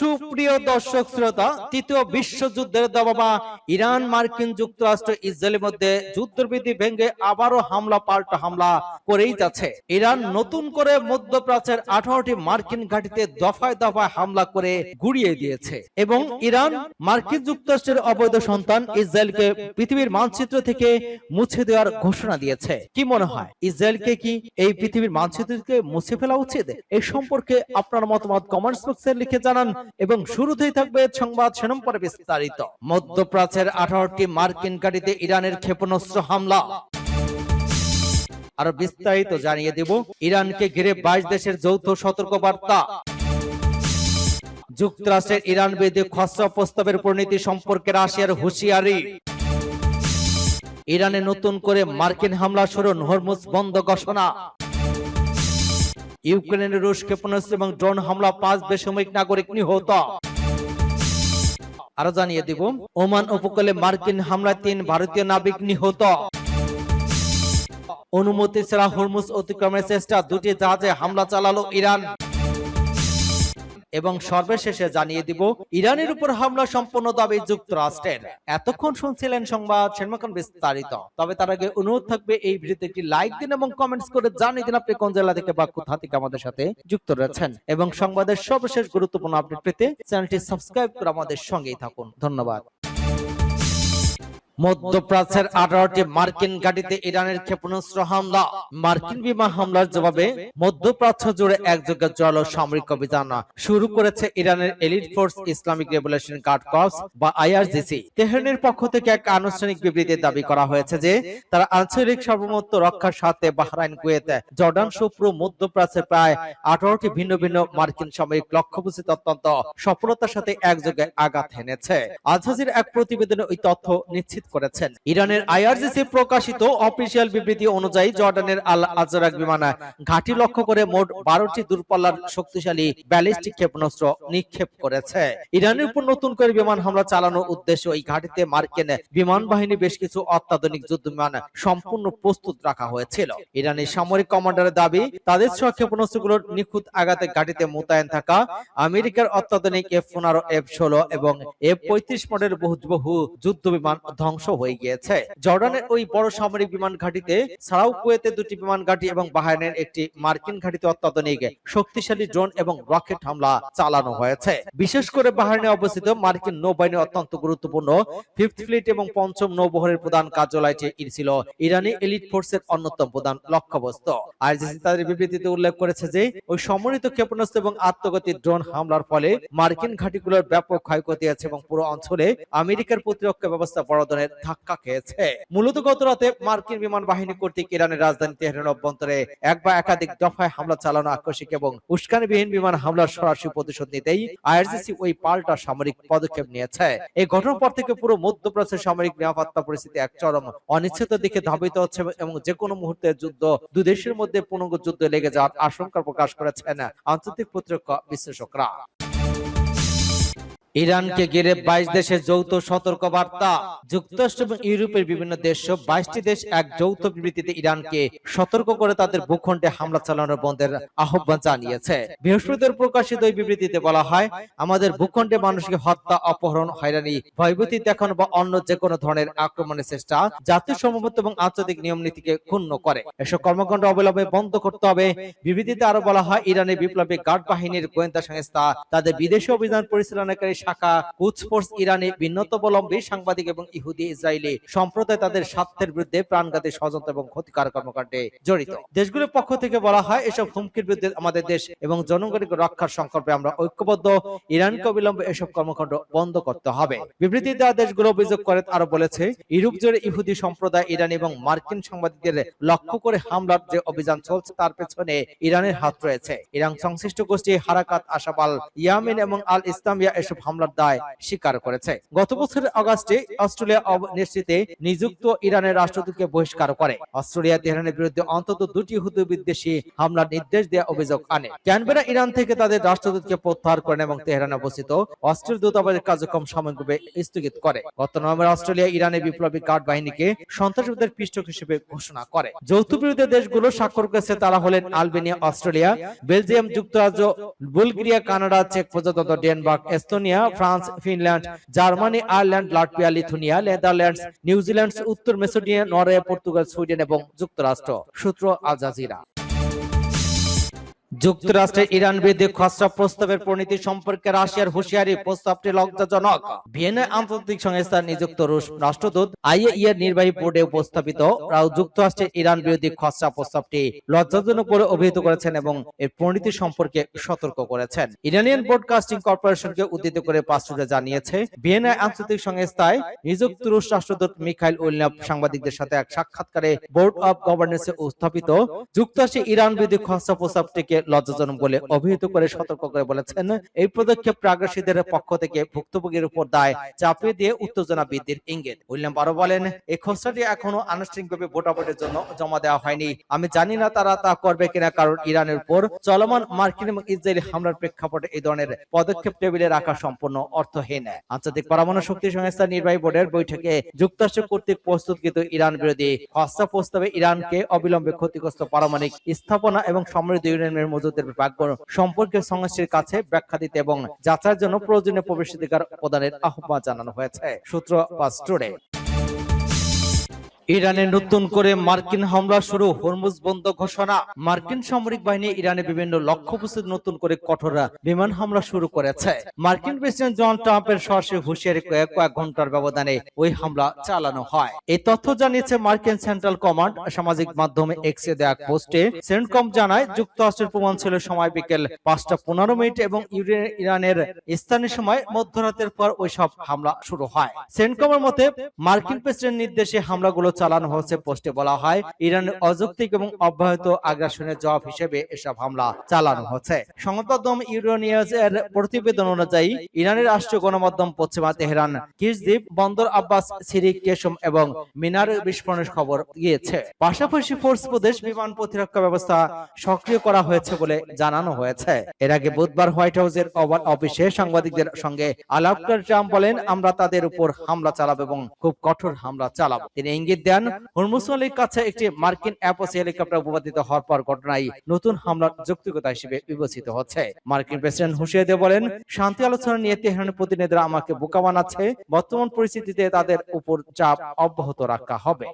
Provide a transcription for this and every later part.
সুপ্রিয় দর্শক শ্রোতা, তৃতীয় বিশ্বযুদ্ধের দাবাবা ইরান মার্কিন যুক্তরাষ্ট্র ইসরায়েলের মধ্যে যুদ্ধবিধি ভেঙে আবারও হামলা পাল্টা হামলা করেই যাচ্ছে। ইরান নতুন করে মধ্যপ্রাচ্যের 18টি মার্কিন ঘাঁটিতে দফায় দফায় হামলা করে গুড়িয়ে দিয়েছে এবং ইরান মার্কিন যুক্তরাষ্ট্রের অবৈধ সন্তান ইসরায়েলকে পৃথিবীর মানচিত্র থেকে মুছে দেওয়ার ঘোষণা দিয়েছে। কি মনে হয়, ইসরায়েলকে কি এই পৃথিবীর মানচিত্র থেকে মুছে ফেলা উচিত? এই সম্পর্কে আপনার মতামত কমেন্টস বক্সে লিখে জানান এবং শুরুতেই থাকবে সংবাদ শিরোনাম পরে বিস্তারিত। মধ্যপ্রাচ্যের 18টি মার্কিন ঘাঁটিতে ইরানের ক্ষেপণাস্ত্র হামলা, আরো বিস্তারিত জানিয়ে দেব। ইরানকে ঘিরে 22 দেশের যৌথ সতর্কবার্তা, যুক্তরাষ্ট্রের ইরান বিরোধী খসড়া প্রস্তাবের পরিণতি সম্পর্কে রাশিয়ার হুঁশিয়ারি, ইরানে নতুন করে মার্কিন হামলা শুরু, হরমুজ বন্ধ ঘোষণা, ইউক্রেনের রুশ ক্ষেপণাস্ত্র এবং ড্রোন হামলা 5 বেসামরিক নাগরিক নিহত। আরো জানিয়ে দিব, ওমান উপকূলে মার্কিন হামলায় 3 ভারতীয় নাবিক নিহত, অনুমতি ছাড়া হরমুজ অতিক্রমের চেষ্টা, 2টি জাহাজে হামলা চালালো ইরান। এবং সর্বশেষে জানিয়ে দিব, ইরানের উপর হামলা সম্পূর্ণ দাবি যুক্তরাষ্ট্রের। এতক্ষণ শুনছিলেন সংবাদ শিরোনাম বিস্তারিত। তবে তার আগে অনুরোধ থাকবে এই ভিডিওতে একটি লাইক দিন এবং কমেন্টস করে জানিয়ে দিন আপনি কোন জেলা থেকে বা কোথা থেকে আমাদের সাথে যুক্ত রয়েছেন, এবং সংবাদের সর্বশেষ গুরুত্বপূর্ণ আপডেট পেতে চ্যানেলটি সাবস্ক্রাইব করে আমাদের সঙ্গেই থাকুন। ধন্যবাদ। মধ্যপ্রাচ্যের 18টি মার্কিন ঘাঁটিতে ইরানের ক্ষেপণাস্ত্র হামলা, মার্কিন বিমান হামলার জবাবে মধ্যপ্রাচ্য জুড়ে একযোগে জোরালো সামরিক অভিযান শুরু করেছে ইরানের elite force Islamic revolution guard corps বা আইআরজিসি। তেহরানের পক্ষ থেকে এক আনুষ্ঠানিক বিবৃতিতে দাবি করা হয়েছে যে তারা আঞ্চলিক সার্বভৌমত্ব রক্ষার স্বার্থে বাহরাইন, কুয়েত, জর্ডান সহ পুরো মধ্যপ্রাচ্যের প্রায় 18টি ভিন্ন ভিন্ন মার্কিন সামরিক লক্ষ্যবস্তুতে অত্যন্ত সফলতার সাথে একযোগে আঘাত হেনেছে। আল জাজিরার এক প্রতিবেদনে ওই তথ্য নিশ্চিত করেছেন। ইরানের আইআরজিসি প্রকাশিত অফিসিয়াল বিবৃতি অনুযায়ী জর্ডানের আল আজরাক বিমান ঘাঁটি লক্ষ্য করে মোট 12টি দূরপাল্লার শক্তিশালী ব্যালিস্টিক ক্ষেপণাস্ত্র নিক্ষেপ করেছে। ইরানের উপর নতুন করে বিমান হামলা চালানোর উদ্দেশ্যে ওই ঘাঁটিতে মার্কিন বিমান বাহিনী বেশ কিছু অত্যাধুনিক যুদ্ধ বিমান সম্পূর্ণ প্রস্তুত রাখা হয়েছিল। ইরানি সামরিক কমান্ডারের দাবি, তাদের সহ ক্ষেপণাস্ত্রগুলোর নিখুঁত আঘাতে ঘাঁটিতে মোতায়েন থাকা আমেরিকার অত্যাধুনিক F-15, F-16 এবং F-35 মডেলের বহু যুদ্ধ বিমান ধ্বংস হয়ে গিয়েছে। জর্ডানের ওই বড় সামরিক বিমান ঘাঁটিতে ছাড়াও কুয়েতে 2টি বিমান ঘাঁটি এবং বাহরাইনের একটি মার্কিন ঘাঁটিতে অত্যাধুনিক শক্তিশালী ড্রোন এবং রকেট হামলা চালানো হয়েছে। বিশেষ করে বাহরাইনে অবস্থিত মার্কিন নৌবাহিনীর অত্যন্ত গুরুত্বপূর্ণ 5th ফ্লিট এবং 5ম নৌবহরের প্রধান কার্যালয়টি ছিল ইরানি এলিট ফোর্সের অন্যতম প্রধান লক্ষ্যবস্তু। আইআরজিসি তাদের বিবৃতিতে উল্লেখ করেছে যে ওই সমন্বিত ক্ষেপণাস্ত্র এবং আত্মঘাতী ড্রোন হামলার ফলে মার্কিন ঘাঁটিগুলোর ব্যাপক ক্ষয়ক্ষতি আছে এবং পুরো অঞ্চলে আমেরিকার প্রতিরক্ষা ব্যবস্থা বড় ধরনের ধাক্কা খেয়েছে। মূলত গত রাতে মার্কিন বিমান বাহিনী কর্তৃক ইরানের রাজধানী তেহরানের অভ্যন্তরে এক বা একাধিক দফায় হামলা চালানো, আকস্মিক এবং উস্কানিবিহীন বিমান হামলার সরাসরি প্রতিশোধ নিতেই আইআরজিসি ওই পাল্টা সামরিক পদক্ষেপ নিয়েছে। এই ঘটনার পর থেকে পুরো মধ্যপ্রাচ্যের সামরিক নিরাপত্তা পরিস্থিতি এক চরম অনিশ্চিত দিকে ধাবিত হচ্ছে এবং যে কোনো মুহূর্তে যুদ্ধ দুই দেশের মধ্যে পূর্ণাঙ্গ যুদ্ধ লেগে যাওয়ার আশঙ্কা প্রকাশ করেছেন আন্তর্জাতিক প্রতিরক্ষা বিশ্লেষকরা। ইরানকে ঘিরে 22 দেশের যৌথ সতর্কবার্তা, যুক্তরাষ্ট্র এবং ইউরোপের বিভিন্ন দেশ 22টি দেশ এক যৌথ বিবৃতিতে ইরানকে সতর্ক করে তাদের ভূখণ্ডে হামলা চালানোর বন্ধের আহ্বান জানিয়েছে। বৃহস্পতিবার প্রকাশিত ওই বিবৃতিতে বলা হয়, আমাদের ভূখণ্ডে মানুষকে হত্যা, অপহরণ, হয়রানি, ভয়ভীতি দেখানো বা অন্য যে কোনো ধরনের আক্রমণের চেষ্টা জাতীয় সার্বভৌমত্ব এবং আন্তর্জাতিক নিয়ম নীতিকে ক্ষুণ্ণ করে। এসব কর্মকাণ্ড অবিলম্বে বন্ধ করতে হবে। বিবৃতিতে আরো বলা হয়, ইরানের বিপ্লবী গার্ড বাহিনীর গোয়েন্দা সংস্থা তাদের বিদেশি অভিযান পরিচালনাকারী শাখা কুদস ফোর্স ইরানি ভিন্নতাবলম্বী সাংবাদিক এবং ইহুদি ইসরায়েলি সম্প্রদায় তাদের স্বার্থের বিরুদ্ধে প্রাণঘাতী ষড়যন্ত্র এবং ক্ষতিকার কর্মকাণ্ডে জড়িত। দেশগুলোর পক্ষ থেকে বলা হয়, এসব হুমকির বিরুদ্ধে আমাদের দেশ এবং জনগণকে রক্ষার সংকল্পে আমরা ঐক্যবদ্ধ। ইরানকে অবিলম্বে এসব কর্মকাণ্ড বন্ধ করতে হবে। বিবৃতি দেওয়া দেশগুলো অভিযোগ করে আরো বলেছে, ইউরোপ জুড়ে ইহুদি সম্প্রদায়, ইরানি এবং মার্কিন সাংবাদিকদের লক্ষ্য করে হামলার যে অভিযান চলছে তার পেছনে ইরানের হাত রয়েছে। ইরান সংশ্লিষ্ট গোষ্ঠী হারাকাত আশাবাল ইয়ামিন এবং আল ইসলামিয়া এসব হামলার দায় স্বীকার করেছে। গত বছরের আগস্টে অস্ট্রেলিয়া নেতৃত্বে নিযুক্ত ইরানের রাষ্ট্রদূতকে বহিষ্কার করে। অস্ট্রেলিয়া তেহরানের বিরুদ্ধে অন্তত 2টি হুতি বিদ্বেষী হামলার নির্দেশ দেওয়া অভিযোগ আনে। ক্যানবেরা ইরান থেকে তাদের রাষ্ট্রদূতকে প্রত্যাহার করেন এবং তেহরানে অবস্থিত অস্ট্রেলীয় দূতাবাসের কার্যক্রম সাময়িকভাবে স্থগিত করে। গত নভেম্বর অস্ট্রেলিয়া ইরানের বিপ্লবী গার্ড বাহিনীকে সন্ত্রাসবাদের পৃষ্ঠপোষক হিসেবে ঘোষণা করে। যৌথ বিরোধী দেশগুলো স্বাক্ষর করেছে তারা হলেন আলবেনিয়া, অস্ট্রেলিয়া, বেলজিয়াম, যুক্তরাজ্য, বুলগেরিয়া, কানাডা, চেক প্রজাতন্ত্র, Denmark, Estonia, France, Finland, Germany, Ireland, Latvia, Lithuania, Netherlands, New Zealand, উত্তর মেসিডোনিয়া, নরওয়ে, পর্তুগাল, সুইডেন এবং যুক্তরাষ্ট্র। সূত্র আল জাজিরা। যুক্তরাষ্ট্রের ইরান বিরুদ্ধে খসড়া প্রস্তাবের পরিণতি সম্পর্কে রাশিয়ার হুঁশিয়ারি, প্রস্তাবটি লজ্জাজনক। ভিয়েনায় আন্তর্জাতিক সংস্থার নিযুক্ত রুশ রাষ্ট্রদূত আইএইএ এর নির্বাহী বোর্ডে উপস্থাপিত যুক্তরাষ্ট্রের ইরান বিরোধী খসড়া প্রস্তাবটি লজ্জাজনক বলে অভিহিত করেছেন এবং এর পরিণতি সম্পর্কে সতর্ক করেছেন। ইরানিয়ান ব্রডকাস্টিং কর্পোরেশনকে উদ্ধৃত করে পাসটুডে জানিয়েছে, ভিয়েনায় আন্তর্জাতিক সংস্থায় নিযুক্ত রুশ রাষ্ট্রদূত মিখাইল উলনাভ সাংবাদিকদের সাথে এক সাক্ষাৎকারে বোর্ড অব গভর্নেন্সে উপস্থাপিত যুক্তরাষ্ট্রের ইরান বিরোধী খসড়া প্রস্তাবটিকে লজ্জাজনক বলে অভিহিত করে সতর্ক করে বলেছেন, এই পদক্ষেপ প্রাগ্রাসীদের পক্ষ থেকে ভুক্তভোগীর উপর দায় চাপিয়ে দিয়ে উত্তেজনা বৃদ্ধির ইঙ্গিত। উইলিয়াম আরো বলেন, এই খসড়াটি এখনো আনুষ্ঠানিকভাবে ভোটাভুটির জন্য জমা দেওয়া হয়নি। আমি জানি না তারা তা করবে কিনা, কারণ ইরানের উপর চলমান মার্কিন এবং ইসরায়েলি হামলার প্রেক্ষাপটে এই ধরনের পদক্ষেপ টেবিলে রাখা সম্পূর্ণ অর্থহীন। আন্তর্জাতিক পরমাণু শক্তি সংস্থার নির্বাহী বোর্ডের বৈঠকে যুক্তরাষ্ট্র কর্তৃক প্রস্তুতকৃত ইরান বিরোধী খসড়া প্রস্তাবে ইরানকে অবিলম্বে ক্ষতিগ্রস্ত পারমাণবিক স্থাপনা এবং সমৃদ্ধ ইউরেনিয়ামের মজুদের ভাগ্য সম্পর্কে সংস্থার কাছে ব্যাখ্যা দিতে এবং যাচাইয়ের জন্য প্রয়োজনীয় প্রবেশাধিকার প্রদানের আহ্বান জানানো হয়েছে। সূত্র পাসটুডে। ইরানে নতুন করে মার্কিন হামলা শুরু, হরমুজ বন্ধ ঘোষণা। মার্কিন সামরিক বাহিনী ইরানে বিভিন্ন লক্ষ্যবস্তুতে নতুন করে কঠোর বিমান হামলা শুরু করেছে। মার্কিন প্রেসিডেন্ট ডোনাল্ড ট্রাম্পের সরাসরি হুঁশিয়ারি কয়েক ঘন্টার ব্যবধানে ওই হামলা চালানো হয়। এই তথ্য জানিয়েছে মার্কিন সেন্ট্রাল কমান্ড। সামাজিক মাধ্যমে এক্সে দেয়া এক পোস্টে সেন্টকম জানায়, যুক্তরাষ্ট্রের প্রমাণ ছিল সময় বিকেল 5:15 এবং ইরানের স্থানীয় সময় মধ্যরাতের পর ওই সব হামলা শুরু হয়। সেন্টকমের মতে মার্কিন প্রেসিডেন্ট নির্দেশে হামলাগুলো চালানো হচ্ছে। পোস্টে বলা হয়, ইরানের অযৌক্তিক এবং অব্যাহত আগ্রাসনের জবাব হিসেবে এসব হামলা চালানো হচ্ছে। সংবাদ মাধ্যম ইউরোনিউজ এর প্রতিবেদন অনুযায়ী ইরানের রাষ্ট্রীয় গণমাধ্যম পশ্চিমা তেহরান, কিসদ্বীপ, বন্দর আব্বাস, সিরিক, কেশম এবং মিনার বিস্ফোরণের খবর গিয়েছে। পাশাপাশি ফোর্স প্রদেশ বিমান প্রতিরক্ষা ব্যবস্থা সক্রিয় করা হয়েছে বলে জানানো হয়েছে। এর আগে বুধবার হোয়াইট হাউসের ওভাল অফিসে সাংবাদিকদের সঙ্গে আলাপকারী ট্রাম্প বলেন, আমরা তাদের উপর হামলা চালাবো এবং খুব কঠোর হামলা চালাবো। তিনি ইঙ্গিত দেন, হরমুজ নদের কাছে একটি মার্কিন অ্যাপোসি হেলিকপ্টার ভূপাতিত হওয়ার পর ঘটনায় নতুন হামলার যৌক্তিকতা হিসেবে বিবেচিত হচ্ছে। মার্কিন প্রেসিডেন্ট হুঁশিয়ারি দিয়ে বলেন, শান্তি আলোচনা নিয়ে তেহরানের প্রতিনিধিরা আমাকে বোকা বানাচ্ছে। বর্তমান পরিস্থিতিতে তাদের উপর চাপ অব্যাহত রাখা হবে।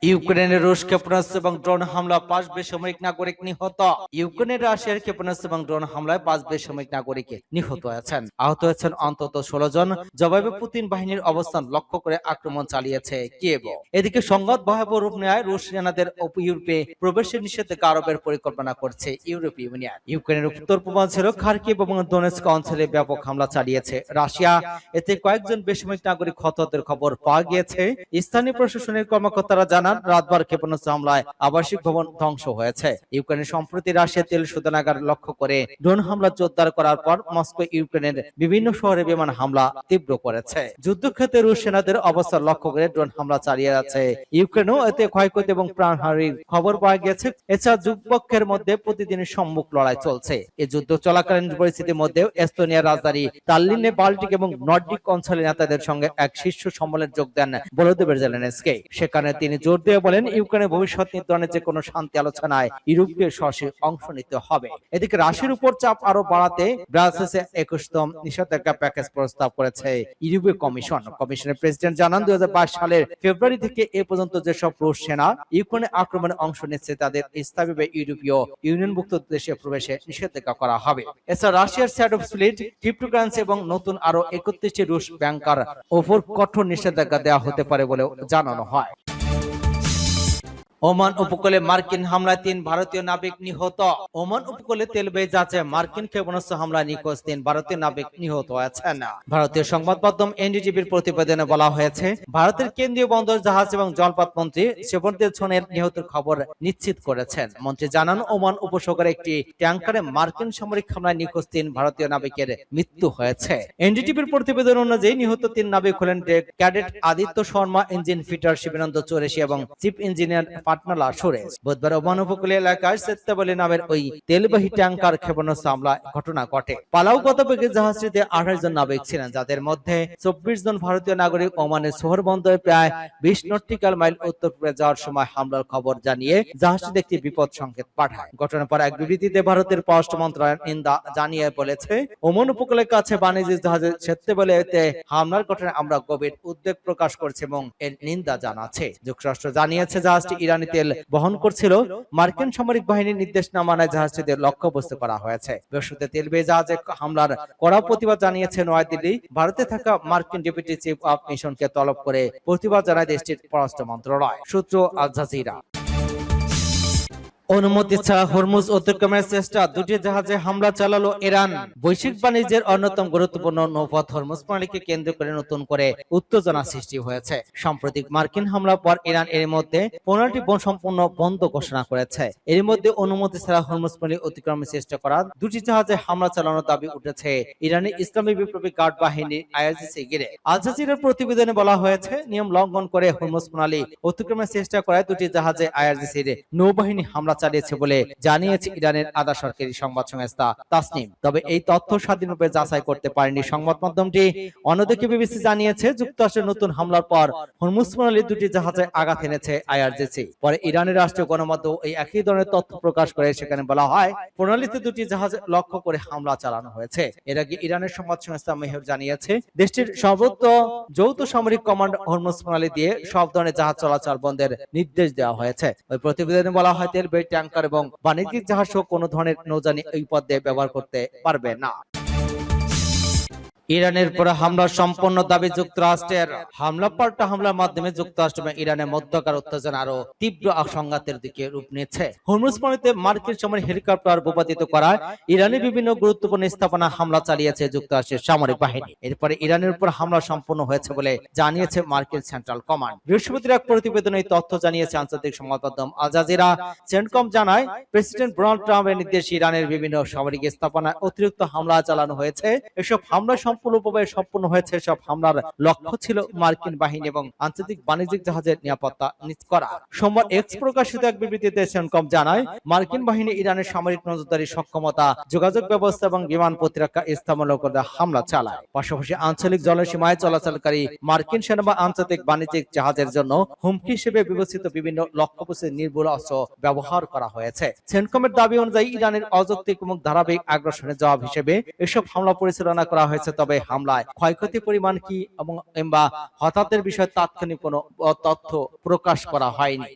ইউক্রেনের রুশ ক্ষেপণাস্ত্র এবং ড্রোন হামলা 5 বেসামরিক নাগরিক নিহত। ইউক্রেনের রাশিয়ার ক্ষেপণাস্ত্র এবং ড্রোন হামলায় 5 বেসামরিক নাগরিক নিহত হয়েছেন। আহত হয়েছেন অন্তত 16 জন। জবাবে পুতিন বাহিনীর অবস্থান লক্ষ্য করে আক্রমণ চালিয়েছে কিয়েভ। এদিকে সংঘাত ভয়াবহ রূপ নেয় রুশ সেনাদের ইউরোপে প্রবেশের নিষেধাজ্ঞা আরোপের পরিকল্পনা করছে ইউরোপীয় ইউনিয়ন। ইউক্রেনের উত্তর পূর্বাঞ্চল খার্কিভ এবং দোনেৎস্ক অঞ্চলে ব্যাপক হামলা চালিয়েছে রাশিয়া। এতে কয়েকজন বেসামরিক নাগরিক হতাহতের খবর পাওয়া গিয়েছে। স্থানীয় প্রশাসনের কর্মকর্তারা জানান, রাতভর ক্ষেপণাস্ত্র হামলায় আবাসিক ভবন ধ্বংস হয়েছে। ইউক্রেনের সম্প্রতি রাশিয়া তেল শোধনাগার লক্ষ্য করে ড্রোন হামলা জোরদার করার পর মস্কো ইউক্রেনের বিভিন্ন শহরে বিমান হামলা তীব্র করেছে। যুদ্ধক্ষেত্রে রুশ সেনাদের অবস্থান লক্ষ্য করে ড্রোন হামলা চালিয়ে যাচ্ছে ইউক্রেনও। এতে ক্ষয়ক্ষতি এবং প্রাণহানির খবর পাওয়া গেছে। এছাড়া যুগপক্ষের মধ্যে প্রতিদিনের সম্মুখ লড়াই চলছে। এই যুদ্ধ চলাকালীন পরিস্থিতির মধ্যে এস্তোনিয়ার রাজধানী তাল্লিনে বাল্টিক এবং নর্ডিক অঞ্চলের নেতাদের সঙ্গে এক শীর্ষ সম্মেলনে যোগ দেন ভলোদিমির জেলেনস্কি। সেখানে তিনি জোর দিয়ে বলেন, ইউক্রেনের ভবিষ্যৎ নির্ধারণে যে কোনো শান্তি আলোচনায় ইউরোপকে সরাসরি অংশ নিতে হবে। এদিকে রাশিয়ার উপর চাপ আরো বাড়াতে ব্রাসেলসে 21তম নিষেধাজ্ঞা প্যাকেজ প্রস্তাব করেছে ইউরোপীয় কমিশন। কমিশনের প্রেসিডেন্ট জানান, 2022 সালের ফেব্রুয়ারি থেকে এ পর্যন্ত যেসব রুশ সেনা ইউক্রেনে আক্রমণে অংশ নিচ্ছে তাদের স্থায়ীভাবে ইউরোপীয় ইউনিয়নভুক্ত দেশে প্রবেশে নিষেধাজ্ঞা করা হবে। এছাড়া রাশিয়ার স্যাডপ ফ্লিট, ক্রিপ্টোকারেন্সি এবং নতুন আরো 31টি রুশ ব্যাংকার ওপর কঠোর নিষেধাজ্ঞা দেওয়া হতে পারে বলেও জানানো হয়। ওমান উপকূলে মার্কিন হামলায় ৩ ভারতীয় নাবিক নিহত। ওমান উপকূলে তেলবাহী জাহাজে মার্কিন ক্ষেপণাস্ত্র হামলায় নিখোঁজ ৩ ভারতীয় নাবিক নিহত হয়েছেন। ভারতীয় সংবাদ মাধ্যম এনডিটিভির প্রতিবেদনে বলা হয়েছে, ভারতের কেন্দ্রীয় বন্দর জাহাজ এবং জলপথ মন্ত্রী শিবরদেব সোনের নিহতের খবর নিশ্চিত করেছেন। মন্ত্রী জানান, ওমান উপসাগরে একটি ট্যাঙ্কারে মার্কিন সামরিক হামলায় নিখোঁজ ৩ ভারতীয় নাবিকের মৃত্যু হয়েছে। এনডিটিভির প্রতিবেদন অনুযায়ী নিহত ৩ নাবিক হলেন cadet Aditya Sharma, engine fitter Shivananda Chaurasia এবং চিফ ইঞ্জিনিয়ার পাটনালা সুরেশ। বুধবার ওমান উপকূলীয় এলাকায় সেত্তাবলী নামের ওই তেলবাহী ট্যাঙ্কার ক্ষেপণাস্ত্র হামলা ঘটনা ঘটে। পালাউ গন্তব্যে জাহাজটিতে 28 জন নাবিক ছিলেন, যাদের মধ্যে 24 জন ভারতীয় নাগরিক। ওমানের শহর বন্দরে প্রায় 20 নটিক্যাল মাইল উত্তর পূর্বে যাওয়ার সময় হামলার খবর জানিয়ে জাহাজটি একটি বিপদ সংকেত পাঠায়। ঘটনার পর এক বিবৃতিতে ভারতের পররাষ্ট্র মন্ত্রণালয় নিন্দা জানিয়ে বলেছে, ওমান উপকূলের কাছে বাণিজ্যিক জাহাজের সেত্তাবলীতে হামলার ঘটনায় আমরা গভীর উদ্বেগ প্রকাশ করছি এবং এর নিন্দা জানাচ্ছে। যুক্তরাষ্ট্র জানিয়েছে, জাহাজটি ইরানি তেল বহন করছিল। মার্কিন সামরিক বাহিনীর নির্দেশ না মানায় জাহাজটিতে লক্ষ্যবস্তু করা হয়েছে। বৃহস্পতিবার তেলবাহী জাহাজে হামলার কড়া প্রতিবাদ জানিয়েছে নয়াদিল্লি। ভারতে থাকা মার্কিন ডেপুটি চিফ অব মিশনকে তলব করে প্রতিবাদ জানায় দেশটির পররাষ্ট্র মন্ত্রণালয়। সূত্র আল জাজিরা। অনুমতি ছাড়া হরমুজ অতিক্রমের চেষ্টা, দুটি জাহাজে হামলা চালালো ইরান। বৈশ্বিক বাণিজ্যের অন্যতম গুরুত্বপূর্ণ নৌপথ হরমুজ প্রণালীকে কেন্দ্র করে নতুন করে উত্তেজনা সৃষ্টি হয়েছে। সাম্প্রতিক মার্কিন হামলার পর ইরান এর মধ্যে প্রণালীটি সম্পূর্ণ বন্ধ ঘোষণা করেছে। এর মধ্যে অনুমতি ছাড়া হরমুজ প্রণালী অতিক্রমের চেষ্টা করা দুটি জাহাজে হামলা চালানোর দাবি উঠেছে ইরানি ইসলামী বিপ্লবী গার্ড বাহিনী আইআরজিসি ঘিরে। আল জাজিরার প্রতিবেদনে বলা হয়েছে, নিয়ম লঙ্ঘন করে হরমুজ প্রণালী অতিক্রমের চেষ্টা করায় দুটি জাহাজে আইআরজিসির নৌবাহিনী হামলা চালিয়েছে বলে জানিয়েছে ইরানের আধা সরকারি সংবাদ সংস্থা তাসনিম। তবে এই তথ্য স্বাধীনভাবে যাচাই করতে পারেনি সংবাদ মাধ্যমটি। অন্যদিকে বিবিসি জানিয়েছে, যুক্তরাষ্ট্রের নতুন হামলার পর হরমুজ প্রণালীর দুটি জাহাজে আঘাত এনেছে আইআরজিসি। পরে ইরানের রাষ্ট্রীয় গণমাধ্যম এই একই ধরনের তথ্য প্রকাশ করে। সেখানে বলা হয়, প্রণালীতে দুটি জাহাজ লক্ষ্য করে হামলা চালানো হয়েছে। এর আগে ইরানের সংবাদ সংস্থা মেহর জানিয়েছে, দেশটির সর্বোচ্চ যৌথ সামরিক কমান্ড হরমুজ প্রণালী দিয়ে সব ধরনের জাহাজ চলাচল বন্ধের নির্দেশ দেওয়া হয়েছে। ওই প্রতিবেদনে বলা হয়, তেলবাহী ট্যাঙ্কার এবং বাণিজ্যিক জাহাজ সহ কোনো ধরনের নৌযান এই পথ দিয়ে ব্যবহার করতে পারবে না। ইরানের পর হামলার সম্পূর্ণ দাবি যুক্তরাষ্ট্রের। হামলা পাল্টা হামলার মাধ্যমে যুক্তরাষ্ট্র এবং ইরানের মধ্যকার উত্তেজনা আরো তীব্র সংঘাতের দিকে রূপ নিচ্ছে। হরমুজ প্রণালীতে মার্কিন সামরিক হেলিকপ্টার ভূপাতিত করায় ইরানের বিভিন্ন গুরুত্বপূর্ণ স্থাপনা হামলা চালিয়েছে যুক্তরাষ্ট্রের সামরিক বাহিনী। এরপরে ইরানের উপর হামলা সম্পূর্ণ হয়েছে বলে জানিয়েছে মার্কিন সেন্ট্রাল কমান্ড। বৃহস্পতিবার এক প্রতিবেদনে এই তথ্য জানিয়েছে আন্তর্জাতিক সংবাদ মাধ্যম আল জাজিরা। সেন্টকম জানায়, প্রেসিডেন্ট ডোনাল্ড ট্রাম্পের নির্দেশে ইরানের বিভিন্ন সামরিক স্থাপনায় অতিরিক্ত হামলা চালানো হয়েছে। এসব হামলা সম্পূর্ণভাবে সম্পূর্ণ হয়েছে। সব হামলার লক্ষ্য ছিল মার্কিন বাহিনী এবং আন্তর্জাতিক বাণিজ্যিক জাহাজের নিরাপত্তা নিশ্চিত করা। সোমবার এক্স প্রকাশিত এক বিবৃতিতে সেন্টকম জানায়, মার্কিন বাহিনী ইরানের সামরিক নজরদারি সক্ষমতা, যোগাযোগ ব্যবস্থা এবং বিমান প্রতিরক্ষা স্থাপনার উপর হামলা চালায়। পাশাপাশি আঞ্চলিক জলসীমায় চলাচলকারী মার্কিন সেনা বা আন্তর্জাতিক বাণিজ্যিক জাহাজের জন্য হুমকি হিসেবে বিবেচিত বিভিন্ন লক্ষ্যবস্তু নির্ভুল অস্ত্র ব্যবহার করা হয়েছে। সেন্টকমের দাবি অনুযায়ী ইরানের অযৌক্তিক এবং ধারাবাহিক আগ্রাসনের জবাব হিসেবে এসব হামলা পরিচালনা করা হয়েছে। তবে হামলায় ক্ষয়ক্ষতির পরিমাণ কি এবং হতাহতের বিষয়ে তাৎক্ষণিক কোনো তথ্য প্রকাশ করা হয়নি।